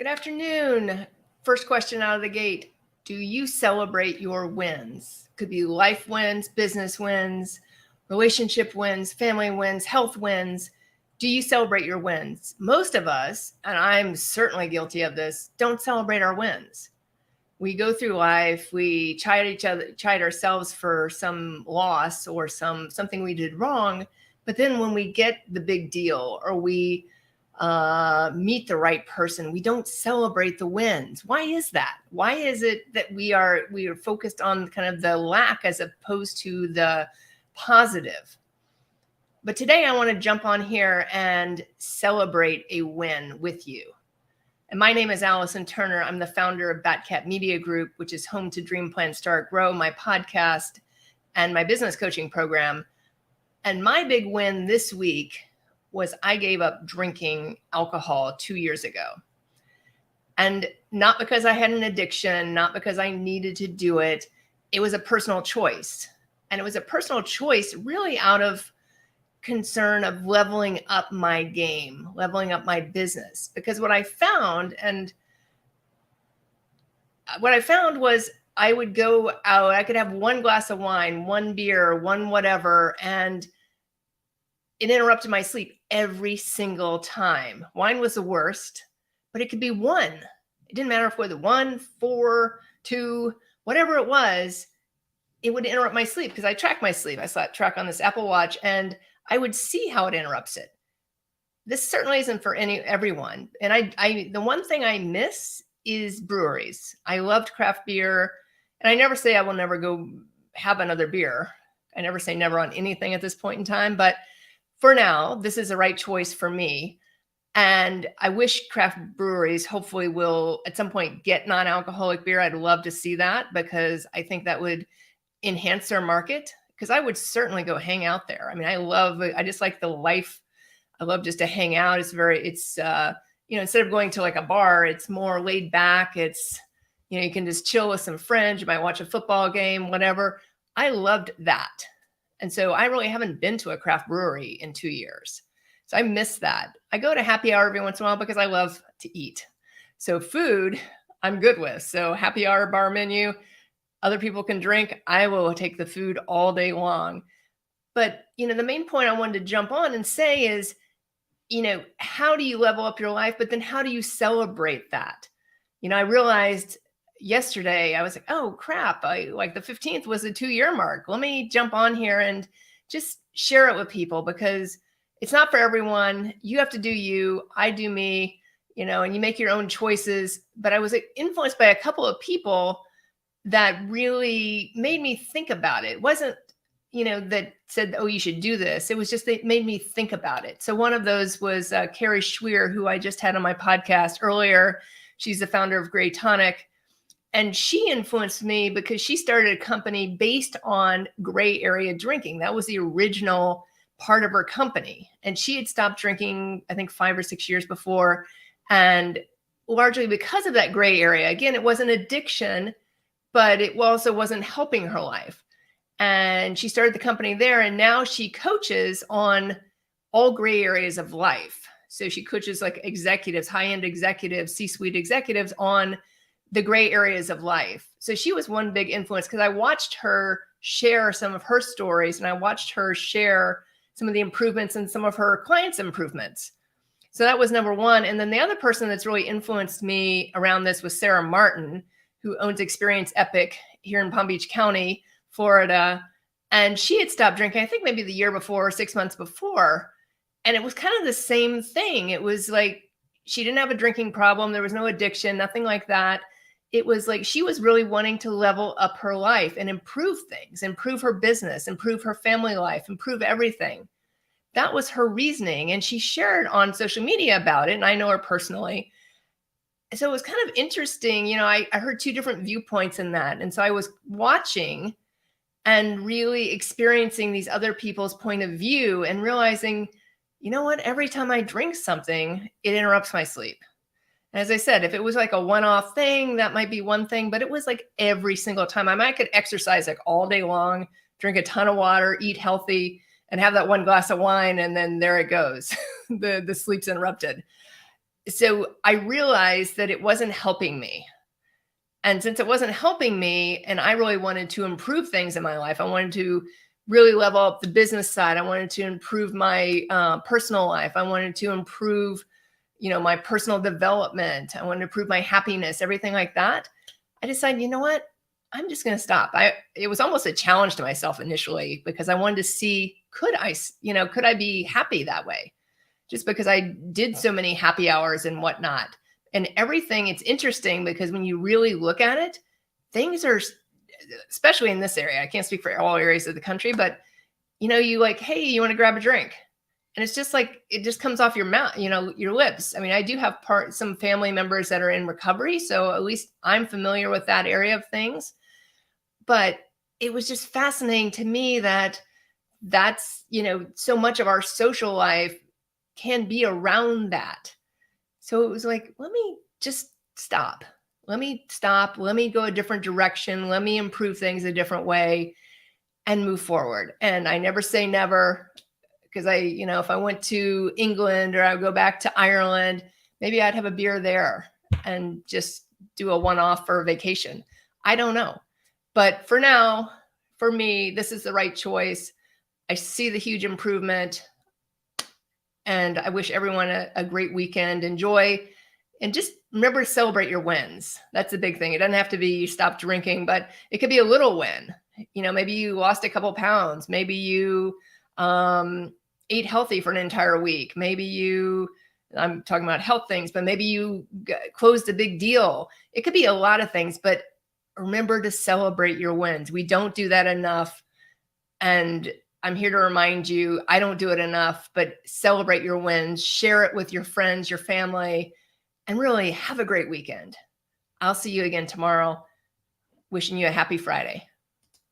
Good afternoon. First question out of the gate. Do you celebrate your wins? Could be life wins, business wins, relationship wins, family wins, health wins. Do you celebrate your wins? Most of us, and I'm certainly guilty of this, don't celebrate our wins. We go through life, we chide ourselves for some loss or something we did wrong, but then when we get the big deal or we meet the right person, we don't celebrate the wins. Why is that? Why is it that we are focused on kind of the lack as opposed to the positive? But today I want to jump on here and celebrate a win with you. And my name is Allison Turner. I'm the founder of Batcat Media Group, which is home to Dream Plan Start Grow, my podcast, and my business coaching program. And my big win this week was I gave up drinking alcohol 2 years ago. And not because I had an addiction, not because I needed to do it. It was a personal choice. And it was a personal choice really out of concern of leveling up my game, leveling up my business. Because what I found was I would go out, I could have one glass of wine, one beer, one whatever, and it interrupted my sleep every single time. Wine was the worst, but it could be one. It didn't matter if it was 1, 4, 2, whatever it was, it would interrupt my sleep because I track my sleep. I saw it track on this Apple Watch and I would see how it interrupts it. This certainly isn't for everyone. And I the one thing I miss is breweries. I loved craft beer, and I never say I will never go have another beer. I never say never on anything at this point in time, but for now, this is the right choice for me. And I wish craft breweries hopefully will at some point get non-alcoholic beer. I'd love to see that because I think that would enhance their market, because I would certainly go hang out there. I mean, I just like the life. I love just to hang out. Instead of going to like a bar, it's more laid back. It's, you can just chill with some friends. You might watch a football game, whatever. I loved that. And so I really haven't been to a craft brewery in 2 years. So I miss that. I go to happy hour every once in a while because I love to eat. So food, I'm good with. So happy hour bar menu, other people can drink. I will take the food all day long. But, the main point I wanted to jump on and say is, how do you level up your life? But then how do you celebrate that? I realized yesterday, I was like, oh crap, like the 15th was the 2-year mark. Let me jump on here and just share it with people because it's not for everyone. You have to do you, I do me, and you make your own choices. But I was influenced by a couple of people that really made me think about it. It wasn't, that said, oh, you should do this. It was just, it made me think about it. So one of those was Carrie Schweer, who I just had on my podcast earlier. She's the founder of Gray Tonic. And she influenced me because she started a company based on gray area drinking. That was the original part of her company. And she had stopped drinking, I think 5 or 6 years before. And largely because of that gray area, again, it wasn't addiction, but it also wasn't helping her life. And she started the company there. And now she coaches on all gray areas of life. So she coaches like executives, high-end executives, C-suite executives on the gray areas of life. So she was one big influence because I watched her share some of her stories and I watched her share some of the improvements and some of her clients' improvements. So that was number one. And then the other person that's really influenced me around this was Sarah Martin, who owns Experience Epic here in Palm Beach County, Florida. And she had stopped drinking, I think maybe the year before or 6 months before. And it was kind of the same thing. It was like she didn't have a drinking problem. There was no addiction, nothing like that. It was like she was really wanting to level up her life and improve things, improve her business, improve her family life, improve everything. That was her reasoning. And she shared on social media about it. And I know her personally. So it was kind of interesting. I heard 2 different viewpoints in that. And so I was watching and really experiencing these other people's point of view and realizing, what, every time I drink something, it interrupts my sleep. As I said, if it was like a one-off thing, that might be one thing, but it was like every single time. I could exercise like all day long, drink a ton of water, eat healthy, and have that one glass of wine, and then there it goes. The sleep's interrupted. So I realized that it wasn't helping me. And since it wasn't helping me, and I really wanted to improve things in my life, I wanted to really level up the business side. I wanted to improve my personal life. I wanted to improve, my personal development. I wanted to improve my happiness, everything like that. I decided, you know what? I'm just going to stop. It was almost a challenge to myself initially because I wanted to see, could I be happy that way? Just because I did so many happy hours and whatnot. And everything, it's interesting because when you really look at it, things are, especially in this area, I can't speak for all areas of the country, but you like, hey, you want to grab a drink? And it's just like, it just comes off your mouth, your lips. I mean, I do have some family members that are in recovery. So at least I'm familiar with that area of things. But it was just fascinating to me that's, so much of our social life can be around that. So it was like, let me just stop. Let me stop. Let me go a different direction. Let me improve things a different way and move forward. And I never say never because if I went to England or I would go back to Ireland, maybe I'd have a beer there and just do a one-off for a vacation. I don't know. But for now, for me, this is the right choice. I see the huge improvement. And I wish everyone a great weekend. Enjoy. And just remember to celebrate your wins. That's the big thing. It doesn't have to be you stop drinking, but it could be a little win. Maybe you lost a couple pounds. Maybe you ate healthy for an entire week. I'm talking about health things, but maybe you closed a big deal. It could be a lot of things, but remember to celebrate your wins. We don't do that enough. And I'm here to remind you, I don't do it enough, but celebrate your wins, share it with your friends, your family, and really have a great weekend. I'll see you again tomorrow. Wishing you a happy Friday.